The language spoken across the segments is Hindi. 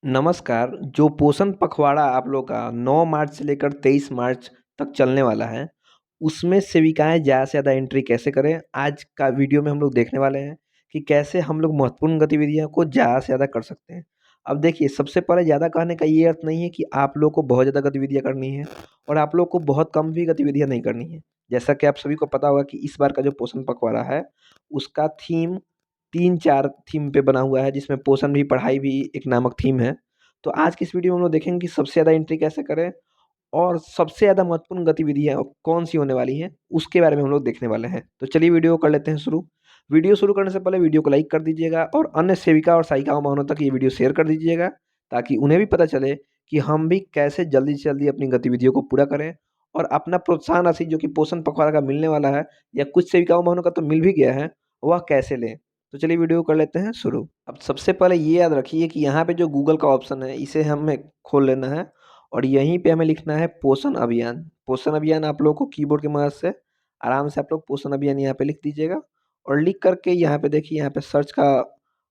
नमस्कार। जो पोषण पखवाड़ा आप लोग का 9 मार्च से लेकर 23 मार्च तक चलने वाला है, उसमें सेविकाएँ ज़्यादा से ज़्यादा एंट्री कैसे करें? आज का वीडियो में हम लोग देखने वाले हैं कि कैसे हम लोग महत्वपूर्ण गतिविधियों को ज़्यादा से ज़्यादा कर सकते हैं। अब देखिए, सबसे पहले ज़्यादा कहने का ये अर्थ नहीं है कि आप लोग को बहुत ज़्यादा गतिविधियाँ करनी है और आप लोग को बहुत कम भी गतिविधियाँ नहीं करनी है। जैसा कि आप सभी को पता होगा कि इस बार का जो पोषण पखवाड़ा है, उसका थीम 3-4 थीम पे बना हुआ है, जिसमें पोषण भी, पढ़ाई भी एक नामक थीम है। तो आज की इस वीडियो में हम लोग देखेंगे कि सबसे ज़्यादा एंट्री कैसे करें और सबसे ज़्यादा महत्वपूर्ण गतिविधियाँ कौन-सी होने वाली हैं, उसके बारे में हम लोग देखने वाले हैं। तो चलिए वीडियो को कर लेते हैं शुरू। वीडियो शुरू करने से पहले वीडियो को लाइक कर दीजिएगा और अन्य सेविका और सहायिकाओं बहनों तक ये वीडियो शेयर कर दीजिएगा, ताकि उन्हें भी पता चले कि हम भी कैसे जल्दी से जल्दी अपनी गतिविधियों को पूरा करें और अपना प्रोत्साहन राशि जो कि पोषण पखवाड़ा का मिलने वाला है या कुछ सेविकाओं बहनों का तो मिल भी गया है, वह कैसे लें। तो चलिए वीडियो को कर लेते हैं शुरू। अब सबसे पहले ये याद रखिए कि यहाँ पे जो गूगल का ऑप्शन है, इसे हमें खोल लेना है और यहीं पे हमें लिखना है पोषण अभियान। पोषण अभियान आप लोगों को कीबोर्ड की मदद से आराम से आप लोग पोषण अभियान यहाँ पे लिख दीजिएगा और लिख करके यहाँ पे देखिए, यहाँ पे सर्च का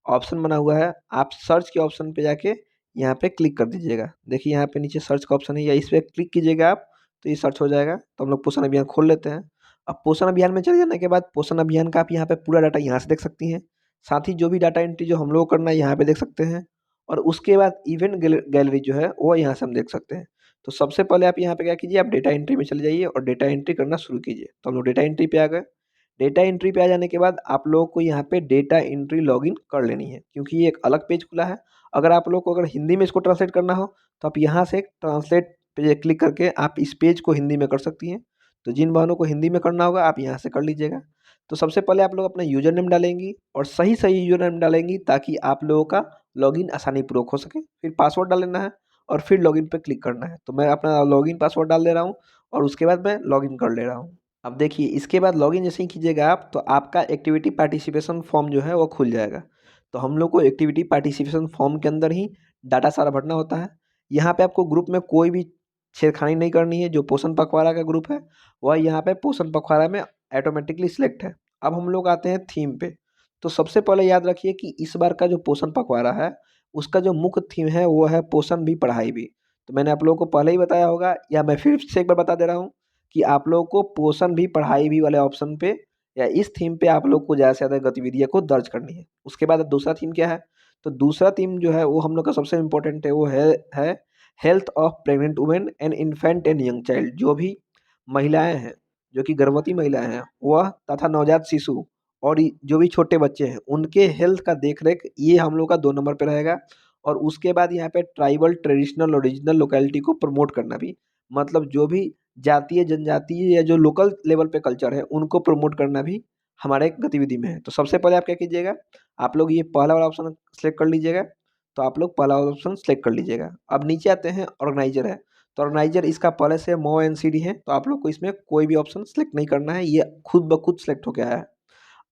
ऑप्शन बना हुआ है। आप सर्च के ऑप्शन पे जाके यहाँ पे क्लिक कर दीजिएगा। देखिए, यहाँ पे नीचे सर्च का ऑप्शन है, या इस पे क्लिक कीजिएगा आप, तो ये सर्च हो जाएगा। तो हम लोग पोषण अभियान खोल लेते हैं। अब पोषण अभियान में चले जाने के बाद पोषण अभियान का आप यहाँ पे पूरा डाटा यहाँ से देख सकती हैं। साथ ही जो भी डाटा एंट्री जो हम लोग को करना है, यहाँ पे देख सकते हैं और उसके बाद इवेंट गैलरी जो है, वो यहाँ से हम देख सकते हैं। तो सबसे पहले आप यहाँ पे क्या कीजिए, आप डेटा एंट्री में चले जाइए और डेटा एंट्री करना शुरू कीजिए। तो हम लोग डेटा एंट्री पे आ गए। डेटा एंट्री पे आ जाने के बाद आप लोगों को यहाँ पे डेटा एंट्री लॉगिन कर लेनी है, क्योंकि ये एक अलग पेज खुला है। अगर आप लोग को अगर हिंदी में इसको ट्रांसलेट करना हो, तो आप यहाँ से ट्रांसलेट पे क्लिक करके आप इस पेज को हिंदी में कर सकती हैं। तो जिन बहनों को हिंदी में करना होगा, आप यहाँ से कर लीजिएगा। तो सबसे पहले आप लोग अपना यूज़र नेम डालेंगी और सही-सही यूज़र नेम डालेंगी, ताकि आप लोगों का लॉगिन आसानीपूर्वक हो सके। फिर पासवर्ड डाल लेना है और फिर लॉगिन पे क्लिक करना है। तो मैं अपना लॉगिन पासवर्ड डाल दे रहा हूँ और उसके बाद मैं लॉगिन कर ले रहा हूँ। अब देखिए, इसके बाद लॉगिन जैसे ही कीजिएगा आप, तो आपका एक्टिविटी पार्टिसिपेशन फॉर्म जो है वो खुल जाएगा। तो हम लोग को एक्टिविटी पार्टिसिपेशन फॉर्म के अंदर ही डाटा सारा भरना होता है। यहाँ पे आपको ग्रुप में कोई भी छेड़खानी नहीं करनी है। जो पोषण पखवाड़ा का ग्रुप है, वह यहाँ पे पोषण पखवाड़ा में ऑटोमेटिकली सिलेक्ट है। अब हम लोग आते हैं थीम पे। तो सबसे पहले याद रखिए कि इस बार का जो पोषण पखवाड़ा है, उसका जो मुख्य थीम है वो है पोषण भी पढ़ाई भी। तो मैंने आप लोगों को पहले ही बताया होगा, या मैं फिर से एक बार बता दे रहा हूँ कि आप लोगों को पोषण भी पढ़ाई भी वाले ऑप्शन पे या इस थीम पे आप लोग को ज़्यादा से ज़्यादा गतिविधियों को दर्ज करनी है। उसके बाद दूसरा थीम क्या है? तो दूसरा थीम जो है वो हम लोग का सबसे इम्पोर्टेंट है, वो है health of pregnant women and infant and young child. जो भी महिलाएँ हैं, जो कि गर्भवती महिलाएँ हैं, वह तथा नवजात शिशु और जो भी छोटे बच्चे हैं, उनके हेल्थ का देख-रेख ये हम लोग का 2 नंबर पे रहेगा। और उसके बाद यहाँ पे ट्राइबल, ट्रेडिशनल और रीजनल लोकेलिटी को प्रमोट करना भी, मतलब जो भी जातीय, जनजातीय या जो लोकल लेवल पे कल्चर है, उनको प्रमोट करना भी हमारे गतिविधि में है। तो सबसे पहले आप क्या कीजिएगा, आप लोग ये पहला वाला ऑप्शन सेलेक्ट कर लीजिएगा। तो आप लोग पहला वाला ऑप्शन सेलेक्ट कर लीजिएगा। अब नीचे आते हैं, ऑर्गेनाइज़र है। तो ऑर्गेनाइज़र इसका पहले से मो एनसीडी है, तो आप लोग को इसमें कोई भी ऑप्शन सेलेक्ट नहीं करना है, ये खुद ब खुद सेलेक्ट होके आया है।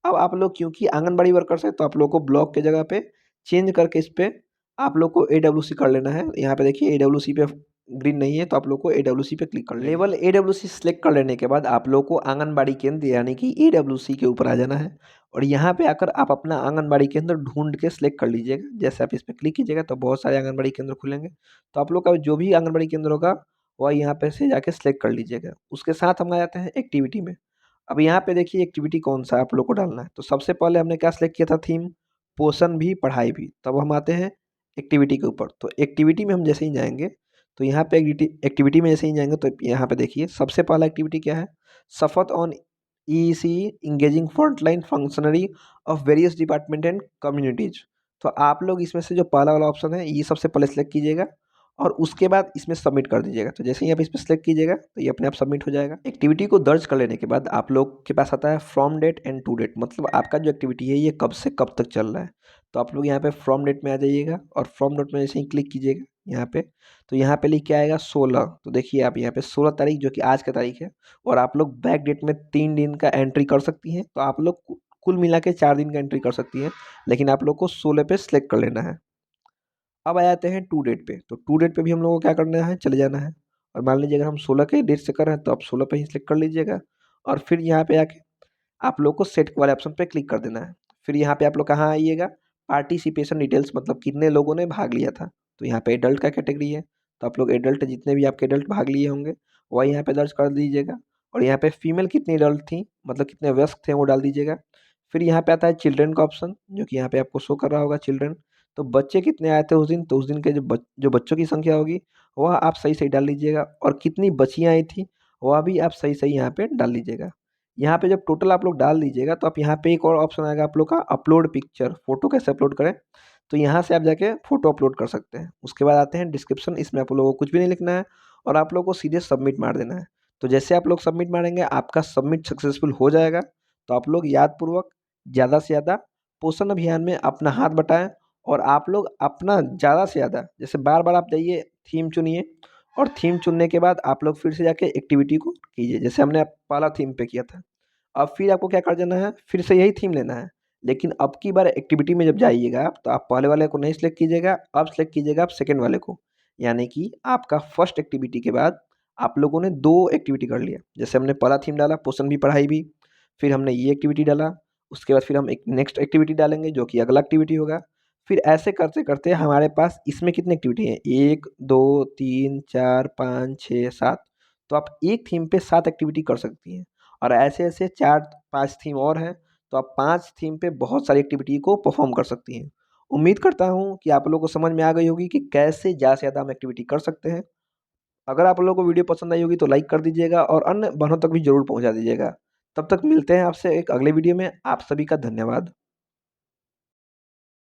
अब आप लोग क्योंकि आंगनबाड़ी वर्कर्स हैं, तो आप लोग को ब्लॉक की जगह पे चेंज करके इस पे आप लोग को एडब्ल्यूसी कर लेना है। यहाँ पे देखिए एडब्ल्यूसी पे ग्रीन नहीं है, तो आप लोग को एडब्ल्यूसी पे क्लिक कर लेना है। लेवल एडब्ल्यूसी सेलेक्ट कर लेने के बाद आप लोग को आंगनबाड़ी केंद्र यानी कि एडब्ल्यूसी के ऊपर आ जाना है और यहाँ पे आकर आप अपना आंगनबाड़ी केंद्र ढूँढ के सेलेक्ट कर लीजिएगा। जैसे आप इस पे क्लिक कीजिएगा, तो बहुत सारे आंगनबाड़ी केंद्र खुलेंगे। तो आप लोग का जो भी आंगनबाड़ी केंद्र होगा, वह यहाँ पे से जाके सेलेक्ट कर लीजिएगा। उसके साथ हम आ जाते हैं एक्टिविटी में। अब यहाँ पे देखिए एक्टिविटी कौन-सा आप लोग को डालना है। तो सबसे पहले हमने क्या सेलेक्ट किया था थीम, पोषण भी पढ़ाई भी। तब हम आते हैं एक्टिविटी के ऊपर। तो एक्टिविटी में हम जैसे ही जाएँगे, तो यहाँ पे एक्टिविटी में जैसे ही जाएँगे, तो यहाँ पे देखिए सबसे पहला एक्टिविटी क्या है, शपथ on EEC engaging frontline functionary of various department and communities. तो आप लोग इसमें से जो पहला वाला ऑप्शन है, ये सबसे पहले सेलेक्ट कीजिएगा और उसके बाद इसमें सबमिट कर दीजिएगा। तो जैसे ही आप इस पे सेलेक्ट कीजिएगा, तो ये अपने आप सबमिट हो जाएगा। एक्टिविटी को दर्ज कर लेने के बाद आप लोग के पास आता है from date and to date, मतलब आपका जो एक्टिविटी है, ये कब से कब तक चल रहा है। तो आप लोग यहाँ पे फ्रॉम डेट में आ जाइएगा और फ्रॉम डेट में जैसे ही क्लिक कीजिएगा यहाँ पे, तो यहाँ पे लिख के आएगा 16। तो देखिए आप यहाँ पे 16 तारीख, जो कि आज का तारीख है, और आप लोग बैक डेट में 3 दिन का एंट्री कर सकती हैं। तो आप लोग कुल मिला के 4 दिन का एंट्री कर सकती हैं, लेकिन आप लोग को 16 पे सेलेक्ट कर लेना है। अब आ जाते हैं टू डेट पे। तो टू डेट पे भी हम लोग को क्या करना है, चले जाना है। और मान लीजिए अगर हम 16 के डेट से कर रहे हैं, तो आप 16 पे ही सेलेक्ट कर लीजिएगा और फिर यहाँ पे आके आप लोग को सेट वाले ऑप्शन पे क्लिक कर देना है। फिर यहाँ पे आप लोग कहाँ आइएगा, पार्टिसिपेशन डिटेल्स, मतलब कितने लोगों ने भाग लिया था, तो यहाँ पे एडल्ट का कैटेगरी है, तो आप लोग एडल्ट जितने भी आपके एडल्ट भाग लिए होंगे वही यहाँ पे दर्ज कर दीजिएगा। और यहाँ पे फीमेल कितनी एडल्ट थी, मतलब कितने वयस्क थे वो डाल दीजिएगा। फिर यहाँ पे आता है चिल्ड्रन का ऑप्शन, जो कि यहाँ पे आपको शो कर रहा होगा चिल्ड्रन। तो बच्चे कितने आए थे उस दिन, तो उस दिन के जो बच्चों की संख्या होगी वह आप सही सही डाल लीजिएगा। और कितनी बच्चियाँ आई थी वह भी आप सही सही यहाँ पे डाल लीजिएगा। यहाँ पे जब टोटल आप लोग डाल दीजिएगा तो आप यहाँ पे एक और ऑप्शन आएगा आप लोग का, अपलोड पिक्चर, फोटो कैसे अपलोड करें। तो यहाँ से आप जाके फोटो अपलोड कर सकते हैं। उसके बाद आते हैं डिस्क्रिप्शन, इसमें आप लोगों को कुछ भी नहीं लिखना है और आप लोगों को सीधे सबमिट मार देना है। तो जैसे आप लोग सबमिट मारेंगे आपका सबमिट सक्सेसफुल हो जाएगा। तो आप लोग यादपूर्वक ज़्यादा से ज़्यादा पोषण अभियान में अपना हाथ बटाएं। और आप लोग अपना ज़्यादा से ज़्यादा, जैसे बार बार आप जाइए थीम चुनिए, और थीम चुनने के बाद आप लोग फिर से जाके एक्टिविटी को कीजिए, जैसे हमने पहला थीम पे किया था। अब फिर आपको क्या कर देना है, फिर से यही थीम लेना है। लेकिन अब की बार एक्टिविटी में जब जाइएगा आप, तो आप पहले वाले को नहीं सिलेक्ट कीजिएगा, अब सिलेक्ट कीजिएगा आप सेकंड वाले को। यानी कि आपका फर्स्ट एक्टिविटी के बाद आप लोगों ने 2 एक्टिविटी कर लिया। जैसे हमने पहला थीम डाला पोषण भी पढ़ाई भी, फिर हमने ये एक्टिविटी डाला, उसके बाद फिर हम एक नेक्स्ट एक्टिविटी डालेंगे जो कि अगला एक्टिविटी होगा। फिर ऐसे करते-करते हमारे पास इसमें कितनी एक्टिविटी है, 1, 2, 3, 4, 5, 6, 7। तो आप एक थीम पे 7 एक्टिविटी कर सकती हैं। और ऐसे-ऐसे 4-5 थीम और हैं, तो आप 5 थीम पे बहुत सारी एक्टिविटी को परफ़ॉर्म कर सकती हैं। उम्मीद करता हूँ कि आप लोगों को समझ में आ गई होगी कि कैसे ज़्यादा से ज़्यादा हम एक्टिविटी कर सकते हैं। अगर आप लोगों को वीडियो पसंद आई होगी तो लाइक कर दीजिएगा और अन्य बहनों तक भी ज़रूर पहुँचा दीजिएगा। तब तक मिलते हैं आपसे एक अगले वीडियो में। आप सभी का धन्यवाद।